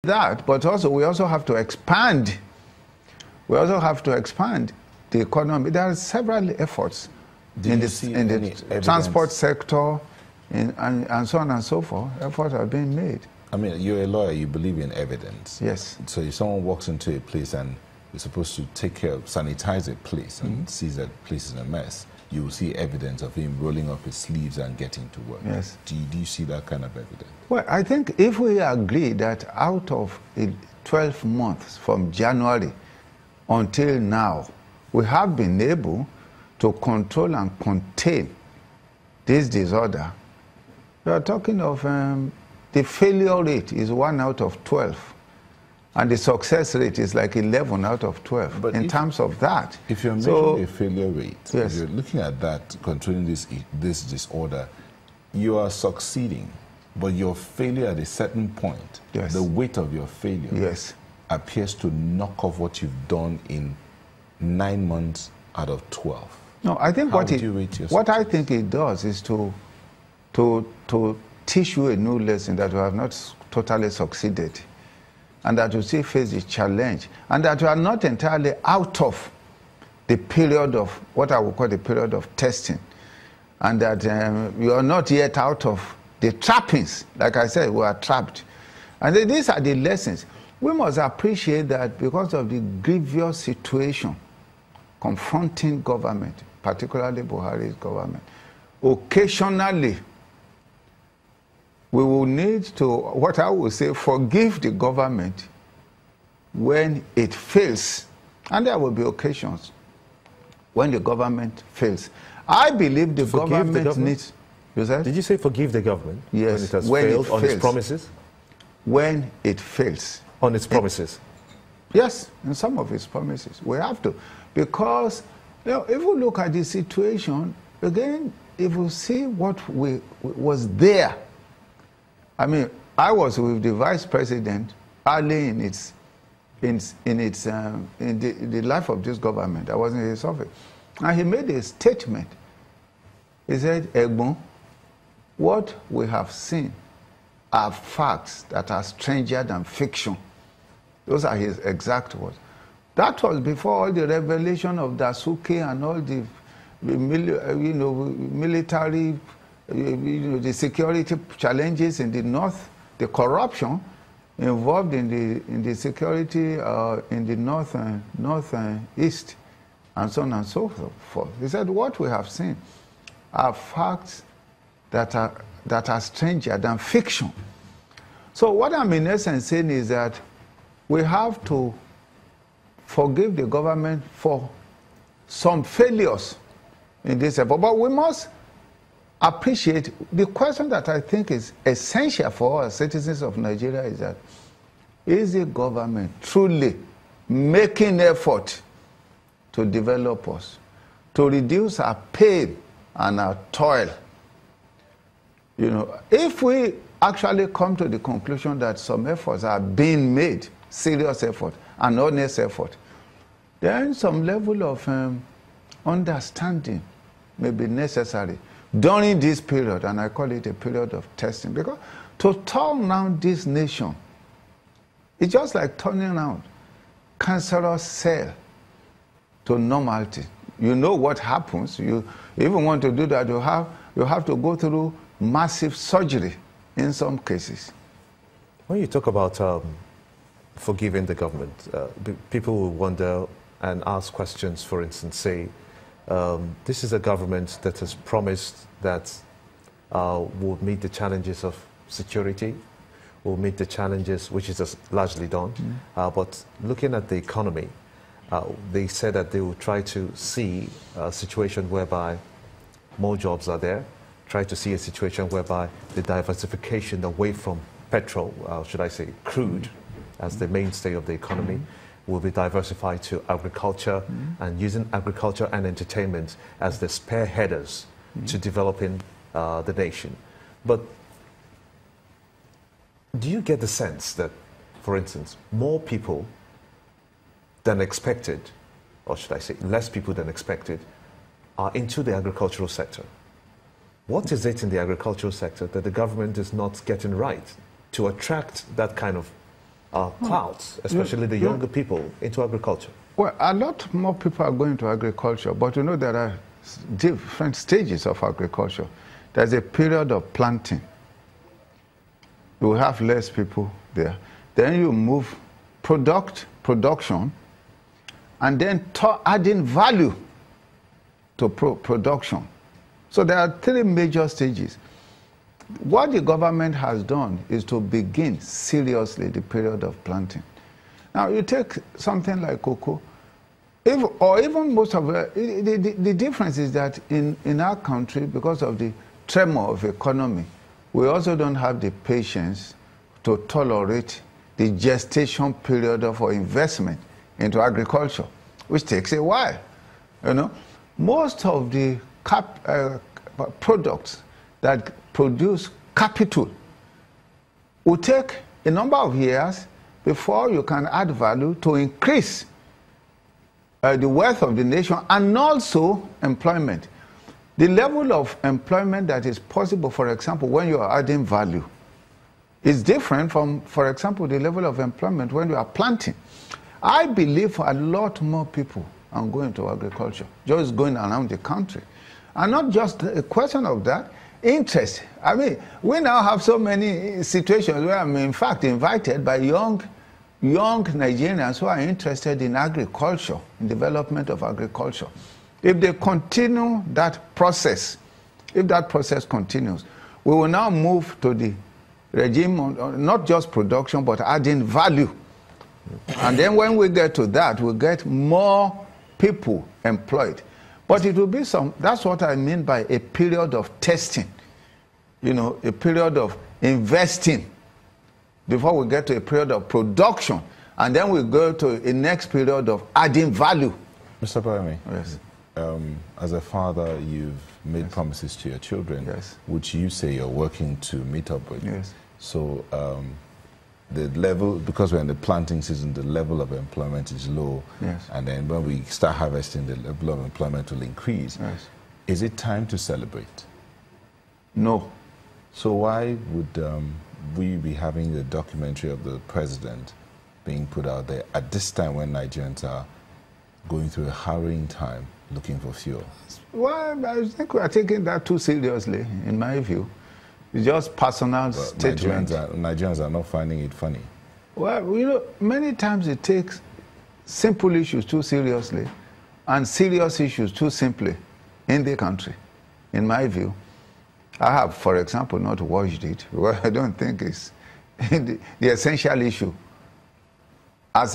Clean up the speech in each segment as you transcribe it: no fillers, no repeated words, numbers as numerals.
that, but also we also have to expand. We also have to expand the economy. There are several efforts in the transport sector and so on and so forth. Efforts are being made. I mean, you're a lawyer, you believe in evidence. Yes. So if someone walks into a place and is supposed to take care of, sanitize a place and sees that place is a mess, you will see evidence of him rolling up his sleeves and getting to work. Yes. Do you see that kind of evidence? Well, I think if we agree that out of 12 months from January until now, we have been able to control and contain this disorder, we are talking of the failure rate is 1 out of 12. And the success rate is like 11 out of 12 but in terms of that. If you're measuring a failure rate, yes, if you're looking at that, controlling this disorder, you are succeeding. But your failure at a certain point, yes, the weight of your failure, yes, appears to knock off what you've done in 9 months out of 12. No, I think what I think it does is to teach you a new lesson that you have not totally succeeded, and that you still face the challenge, and that you are not entirely out of the period of what I would call the period of testing, and that you are not yet out of the trappings. Like I said, we are trapped. And these are the lessons. We must appreciate that because of the grievous situation confronting government, particularly Buhari's government, occasionally we will need to, what I would say, forgive the government when it fails. And there will be occasions when the government fails. I believe the government needs... You said? Did you say forgive the government? Yes. When it has failed on its promises? When it fails. On its promises? Yes, in some of its promises. We have to. Because, you know, if we look at the situation, again, if we see what was there, I mean, I was with the vice president early in the life of this government. I was in his office. And he made a statement. He said, Egbon, what we have seen are facts that are stranger than fiction. Those are his exact words. That was before all the revelation of Dasuki and all the military, the security challenges in the north, the corruption involved in the security in the north and east, and so on and so forth. He said, what we have seen are facts that are stranger than fiction. So what I'm in essence saying is that we have to forgive the government for some failures in this effort, but we must appreciate the question that I think is essential for us citizens of Nigeria is that, is the government truly making effort to develop us, to reduce our pain and our toil? You know, if we actually come to the conclusion that some efforts are being made, serious effort and honest effort, then some level of understanding may be necessary during this period, and I call it a period of testing, because to turn around this nation, it's just like turning around cancerous cell to normality. You know what happens. You even want to do that, you have to go through massive surgery in some cases. When you talk about forgiving the government, people will wonder and ask questions, for instance, say, this is a government that has promised that will meet the challenges of security, will meet the challenges, which is largely done. But looking at the economy, they said that they will try to see a situation whereby more jobs are there, try to see a situation whereby the diversification away from petrol, should I say crude, as the mainstay of the economy, will be diversified to agriculture, and using agriculture and entertainment as the spearheaders to developing the nation. But do you get the sense that, for instance, more people than expected, or should I say less people than expected, are into the agricultural sector? What is it in the agricultural sector that the government is not getting right to attract that kind of crowds, especially the younger people, into agriculture? Well, a lot more people are going to agriculture, but you know there are different stages of agriculture. There's a period of planting. You have less people there. Then you move production, and then adding value to production. So there are three major stages. What the government has done is to begin seriously the period of planting. Now you take something like cocoa, or even most of the difference is that in our country, because of the tremor of economy, we also don't have the patience to tolerate the gestation period for investment into agriculture, which takes a while. You know, most of the products that produce capital will take a number of years before you can add value to increase the wealth of the nation and also employment. The level of employment that is possible, for example, when you are adding value, is different from, for example, the level of employment when you are planting. I believe a lot more people are going to agriculture, just going around the country. And not just a question of that, interest. I mean, we now have so many situations where I'm in fact invited by young Nigerians who are interested in agriculture, in development of agriculture. If they continue that process, if that process continues, we will now move to the regime on not just production, but adding value. And then when we get to that, we'll get more people employed. But it will be that's what I mean by a period of testing, you know, a period of investing before we get to a period of production. And then we go to a next period of adding value. Mr. Abayomi, yes. As a father, you've made promises to your children, which you say you're working to meet up with. Yes. So the level, because we're in the planting season, the level of employment is low. Yes. And then when we start harvesting, the level of employment will increase. Yes. Is it time to celebrate? No. So why would we be having the documentary of the president being put out there at this time when Nigerians are going through a harrowing time looking for fuel? Well, I think we are taking that too seriously, in my view. It's just personal statement. Nigerians are not finding it funny. Well, you know, many times it takes simple issues too seriously and serious issues too simply in the country, in my view. I have, for example, not watched it because I don't think it's the essential issue. As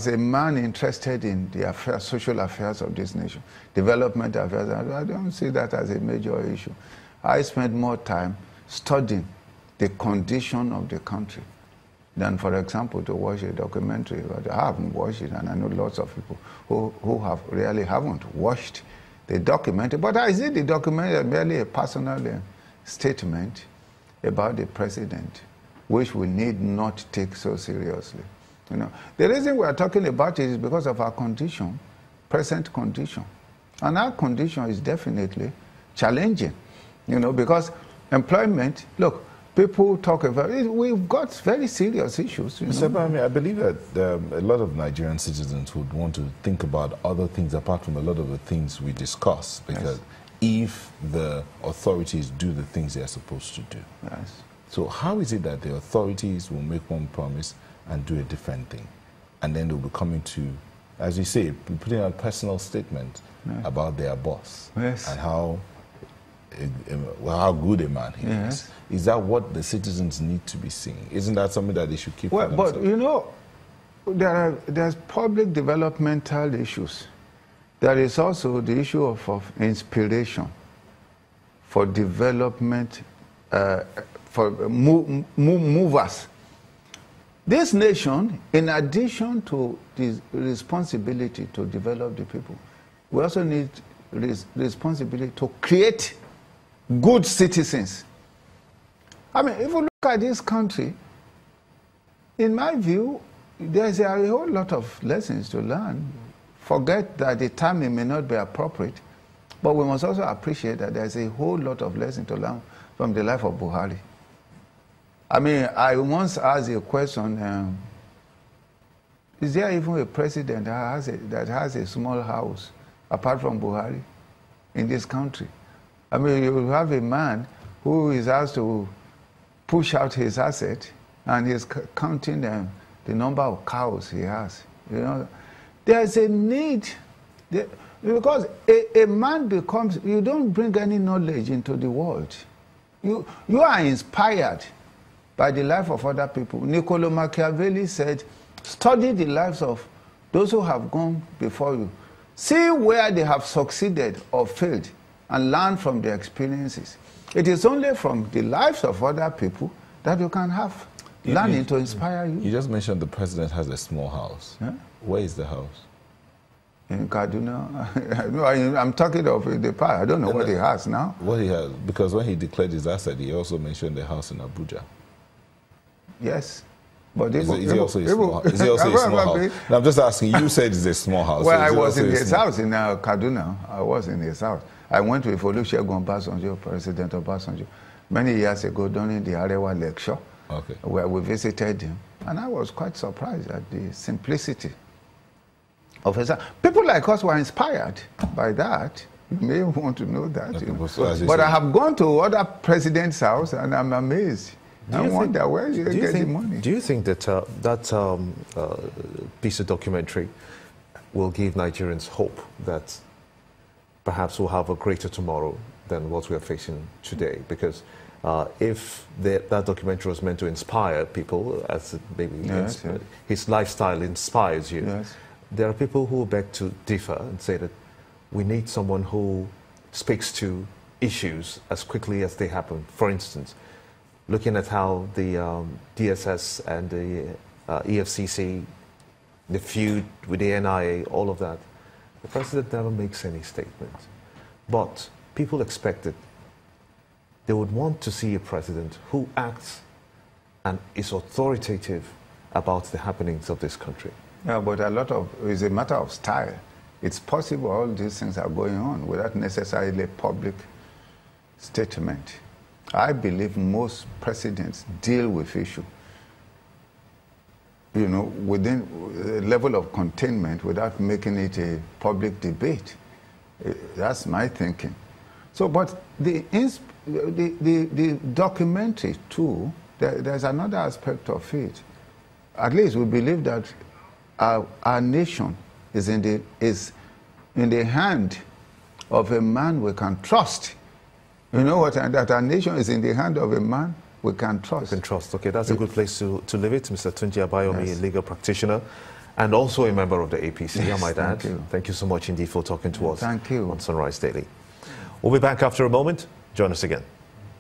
a man interested in the affairs, social affairs of this nation, development affairs, I don't see that as a major issue. I spend more time studying the condition of the country than, for example, to watch a documentary. But I haven't watched it, and I know lots of people who really haven't watched the documentary. But I see the documentary as merely a personal statement about the president, which we need not take so seriously. You know, the reason we are talking about it is because of our condition, present condition. And our condition is definitely challenging, you know, because employment, look, people talk about it, we've got very serious issues. Mr. Abayomi, I believe that a lot of Nigerian citizens would want to think about other things apart from a lot of the things we discuss, because if the authorities do the things they are supposed to do. Yes. So how is it that the authorities will make one promise and do a different thing? And then they'll be coming to, as you say, putting out a personal statement about their boss and how good a man he is. Is that what the citizens need to be seeing? Isn't that something that they should keep for themselves? But you know, there's public developmental issues. There is also the issue of inspiration for development, for movers. This nation, in addition to the responsibility to develop the people, we also need responsibility to create good citizens. I mean, if you look at this country, in my view, there's a whole lot of lessons to learn. Forget that the timing may not be appropriate, but we must also appreciate that there's a whole lot of lessons to learn from the life of Buhari. I mean, I once asked a question, is there even a president that has a small house, apart from Buhari, in this country? I mean, you have a man who is asked to push out his asset, and he's counting the number of cows he has. You know, there's a need, because a man becomes, you don't bring any knowledge into the world. You are inspired by the life of other people. Niccolo Machiavelli said, study the lives of those who have gone before you. See where they have succeeded or failed and learn from their experiences. It is only from the lives of other people that you can have learning to inspire you. You just mentioned the president has a small house. Yeah? Where is the house? In Kaduna. No, I'm talking of the past. I don't know what he has now. What he has, because when he declared his asset, he also mentioned the house in Abuja. Yes. But is he also a small house? No, I'm just asking, you said it's a small house. Well, I was in his house in Kaduna. I was in his house. I went with Olusegun Obasanjo, President Obasanjo, many years ago during the Arewa lecture, where we visited him. And I was quite surprised at the simplicity of his house. People like us were inspired by that. You may want to know that. But I have gone to other presidents' house and I'm amazed. I wonder where you get the money. Do you think that that piece of documentary will give Nigerians hope that perhaps we'll have a greater tomorrow than what we are facing today? Because if that documentary was meant to inspire people, as maybe his lifestyle inspires you, there are people who beg to differ and say that we need someone who speaks to issues as quickly as they happen. For instance, looking at how the DSS and the EFCC, the feud with the NIA, all of that, the president never makes any statement. But people expected, they would want to see a president who acts and is authoritative about the happenings of this country. Yeah, but it's a matter of style. It's possible all these things are going on without necessarily a public statement. I believe most presidents deal with issue, you know, within a level of containment without making it a public debate. That's my thinking. So, but the documentary too, there's another aspect of it. At least we believe that our nation is in the hand of a man we can trust. You know what? That our nation is in the hand of a man we can trust. We can trust. Okay, that's a good place to leave it. Mr. Tunji Abayomi, a legal practitioner and also a member of the APC, I might add. Thank you so much indeed for talking to us on Sunrise Daily. We'll be back after a moment. Join us again.